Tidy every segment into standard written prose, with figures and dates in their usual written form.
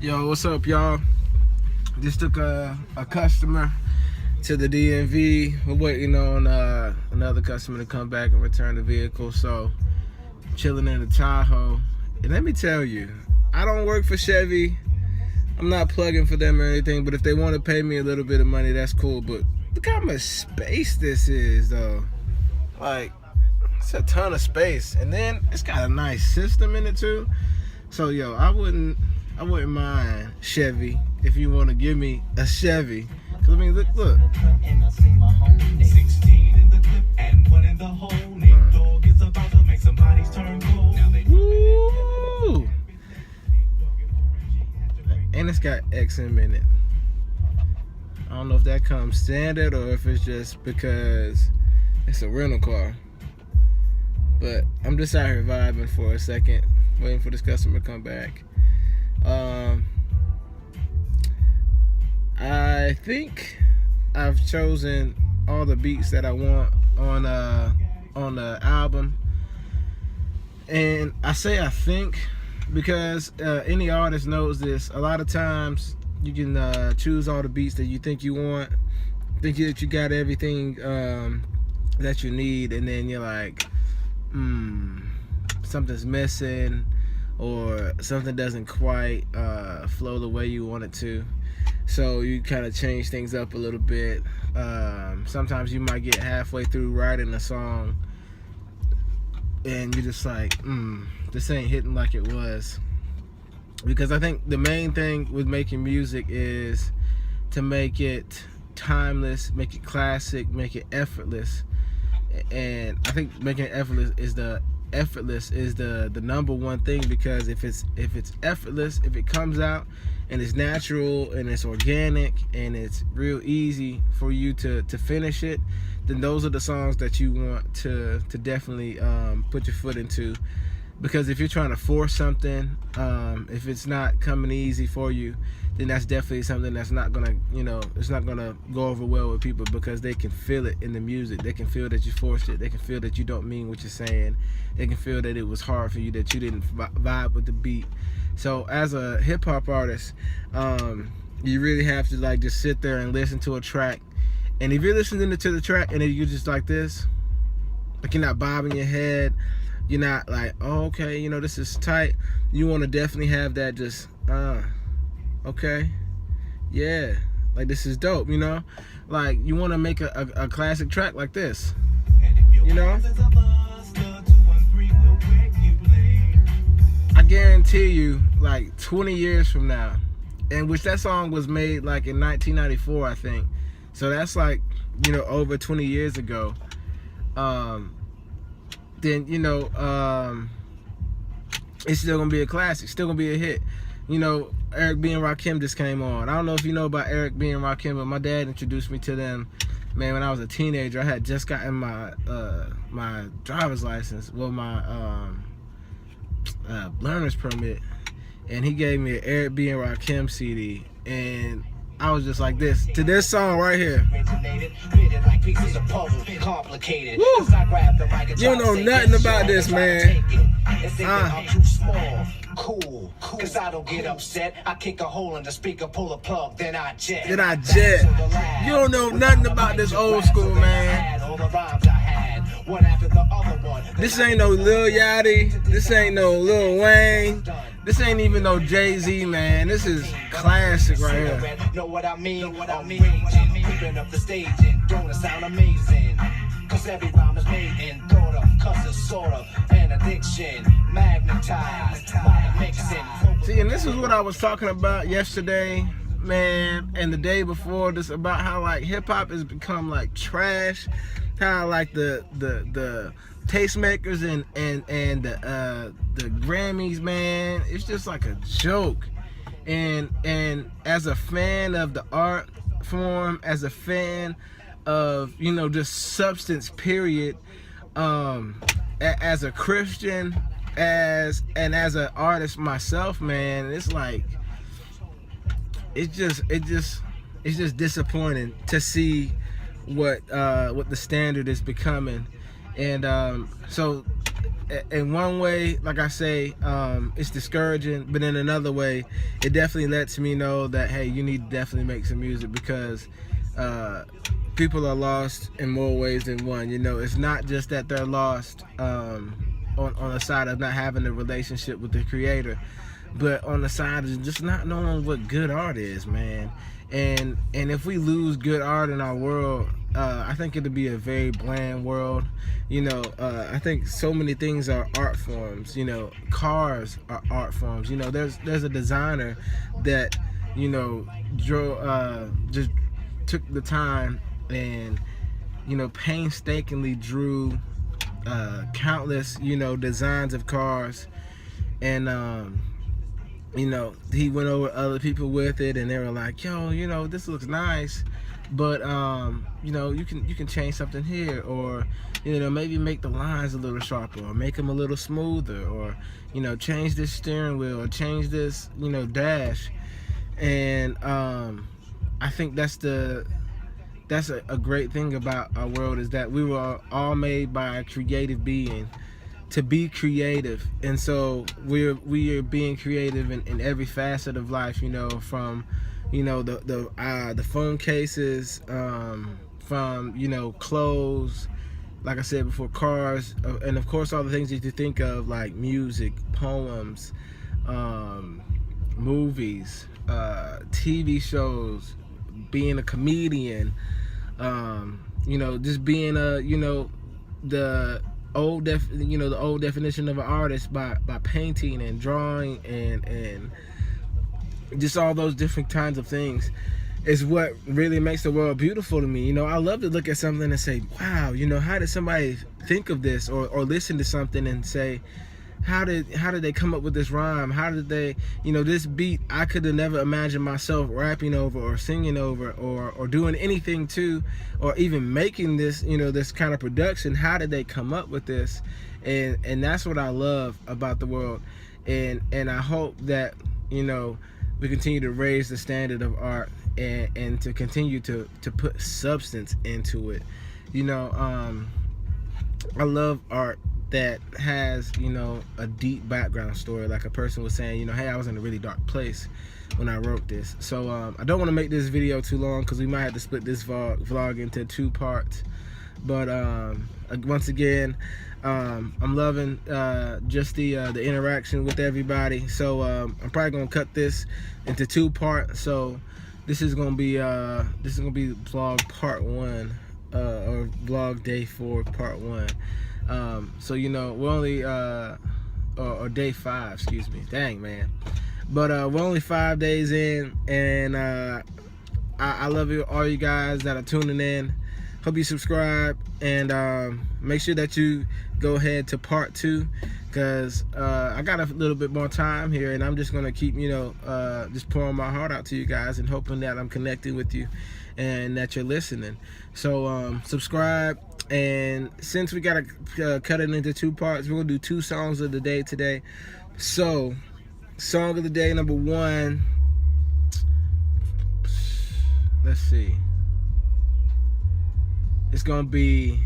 Yo, what's up, y'all? Just took a customer to the DMV. We're waiting on another customer to come back and return the vehicle. So, chilling in the Tahoe. And let me tell you, I don't work for Chevy. I'm not plugging for them or anything, but if they want to pay me a little bit of money, that's cool. But look how much space this is, though. Like, it's a ton of space. And then it's got a nice system in it, too. So, yo, I wouldn't mind Chevy if you want to give me a Chevy. Cause I mean, look. And I see my homie 16 in the clip and one in the hole. Nate Dogg is about to make some bodies turn cold. Now they Woo! And it's got XM in it. I don't know if that comes standard or if it's just because it's a rental car. But I'm just out here vibing for a second, waiting for this customer to come back. I think I've chosen all the beats that I want on the album, and I say I think because any artist knows this. A lot of times you can choose all the beats that you think you want, think that you got everything that you need, and then you're like, something's missing, or something doesn't quite flow the way you want it to. So you kind of change things up a little bit. Sometimes you might get halfway through writing a song and you're just like, this ain't hitting like it was. Because I think the main thing with making music is to make it timeless, make it classic, make it effortless. And I think making it effortless is the number one thing, because if it's effortless, if it comes out and it's natural and it's organic and it's real easy for you to finish it, then those are the songs that you want to definitely put your foot into. Because if you're trying to force something, if it's not coming easy for you, then that's definitely something that's not gonna, it's not gonna go over well with people, because they can feel it in the music. They can feel that you forced it. They can feel that you don't mean what you're saying. They can feel that it was hard for you, that you didn't vibe with the beat. So as a hip hop artist, you really have to just sit there and listen to a track. And if you're listening to the track and then you're just like this, like you're not bobbing your head, you're not like, oh, okay, this is tight. You want to definitely have that just, okay, yeah, like this is dope, Like you want to make a classic track like this, I guarantee you, like 20 years from now, and which that song was made like in 1994, I think. So that's like, over 20 years ago. Then it's still gonna be a classic, still gonna be a hit. Eric B and Rakim just came on. I don't know if you know about Eric B and Rakim, but my dad introduced me to them, man, when I was a teenager. I had just gotten my my driver's license, my learner's permit, and he gave me an Eric B and Rakim CD, and I was just like this to this song right here. Woo! You don't know nothing about this, man. I'm too small, cool, cause I don't get upset. I kick a hole in the speaker, pull a plug, then I jet. You don't know nothing about this old school, man. This ain't no Lil Yachty. This ain't no Lil Wayne. This ain't even no Jay-Z, man. This is classic right here. Know what I mean? Creeping up the stage and don't it sound amazing? Cause every rhyme is made in thought of, cause it's sort of an addiction, magnetized by the mixing. See, and this is what I was talking about yesterday, man, and the day before this, about how like hip hop has become like trash, how like the tastemakers and the Grammys, man, it's just like a joke. And as a fan of the art form, as a fan of just substance, period, as a Christian, as an artist myself, man, it's like it's just disappointing to see what the standard is becoming. And so in one way, like I say, it's discouraging, but in another way, it definitely lets me know that, hey, you need to definitely make some music, because people are lost in more ways than one. You know, it's not just that they're lost on the side of not having a relationship with the creator, but on the side of just not knowing what good art is, man. And if we lose good art in our world, I think it'll be a very bland world. You know, I think so many things are art forms. You know, cars are art forms. You know, there's a designer that, you know, just took the time and, you know, painstakingly drew countless, you know, designs of cars, and you know, he went over other people with it, and they were like, yo, you know, this looks nice, but you know, you can change something here, or, you know, maybe make the lines a little sharper, or make them a little smoother, or, you know, change this steering wheel, or change this, you know, dash. And I think that's a great thing about our world, is that we were all made by a creative being to be creative, and so we are being creative in every facet of life. You know, from, you know, the phone cases, from, you know, clothes, like I said before, cars, and of course all the things that you think of, like music, poems, movies, TV shows, being a comedian, you know, just being a, you know, the old definition of an artist by painting and drawing and just all those different kinds of things is what really makes the world beautiful to me. You know, I love to look at something and say, wow, you know, how did somebody think of this, or listen to something and say, how did they come up with this rhyme? How did they, you know, this beat, I could have never imagined myself rapping over or singing over or doing anything to, or even making this, you know, this kind of production. How did they come up with this? And that's what I love about the world. And I hope that, you know, we continue to raise the standard of art, and to continue to put substance into it. You know, I love art that has, you know, a deep background story. Like a person was saying, you know, hey, I was in a really dark place when I wrote this. So I don't want to make this video too long, because we might have to split this vlog into 2 parts. But once again, I'm loving just the interaction with everybody. So I'm probably gonna cut this into 2 parts. So this is gonna be vlog part 1, or vlog day 4 part 1. So, you know, we're only or day 5, excuse me, dang, man, but we're only 5 days in, and I love you, all you guys that are tuning in. Hope you subscribe, and make sure that you go ahead to part 2, because I got a little bit more time here, and I'm just gonna keep, you know, just pouring my heart out to you guys, and hoping that I'm connecting with you and that you're listening. So subscribe. And since we gotta cut it into 2 parts, we're gonna do 2 songs of the day today. So, song of the day number 1. Let's see. It's gonna be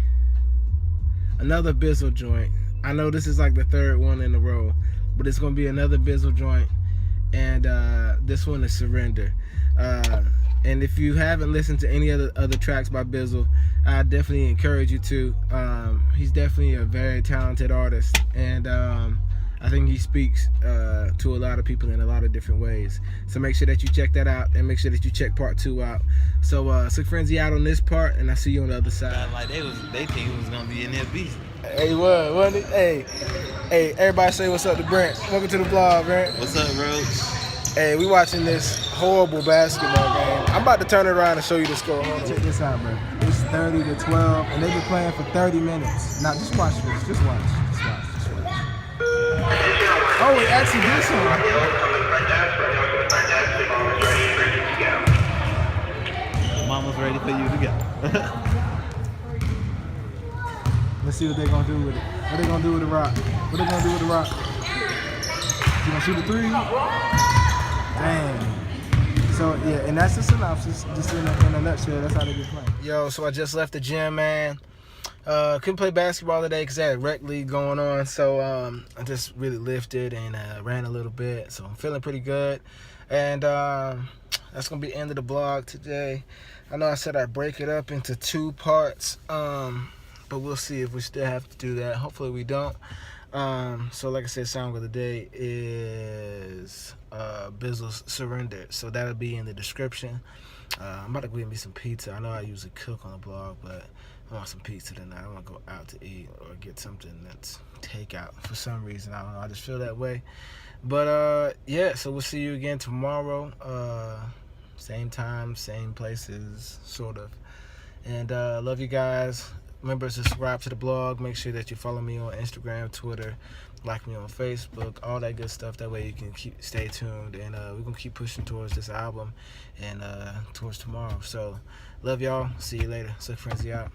another Bizzle joint. I know this is like the 3rd one in a row, but it's gonna be another Bizzle joint, and this one is Surrender. And if you haven't listened to any other tracks by Bizzle, I definitely encourage you to. He's definitely a very talented artist, and I think he speaks to a lot of people in a lot of different ways. So make sure that you check that out, and make sure that you check part 2 out. So Sick Frenzy out on this part, and I'll see you on the other side. Like they think it was gonna be in their beast. Hey, wasn't it? Hey, everybody say what's up to Brent. Welcome to the vlog, Brent. What's up, bro? Hey, we watching this horrible basketball game. I'm about to turn it around and show you the score. Hold on. Check this out, bro. It's 30-12, and they've been playing for 30 minutes. Now, just watch this. Just watch. Oh, it actually did something. Mama's ready for you to go. Let's see what they're going to do with it. What they going to do with the rock? You going to shoot a 3? Dang. So, yeah, and that's the synopsis. Just in a nutshell, that's how they get playing. Yo, so I just left the gym, man. Couldn't play basketball today because I had a rec league going on. So I just really lifted and ran a little bit. So I'm feeling pretty good. And that's going to be the end of the vlog today. I know I said I'd break it up into 2 parts. But we'll see if we still have to do that. Hopefully we don't. So like I said, song of the day is Bizzle's Surrender. So that'll be in the description. I'm about to go get me some pizza. I know I usually cook on the blog, but I want some pizza tonight. I want to go out to eat or get something that's takeout for some reason. I don't know. I just feel that way. But yeah, so we'll see you again tomorrow. Same time, same places, sort of. And love you guys. Remember to subscribe to the blog. Make sure that you follow me on Instagram, Twitter, like me on Facebook, all that good stuff. That way you can stay tuned. And we're going to keep pushing towards this album and towards tomorrow. So, love y'all. See you later. Slick Frenzy out.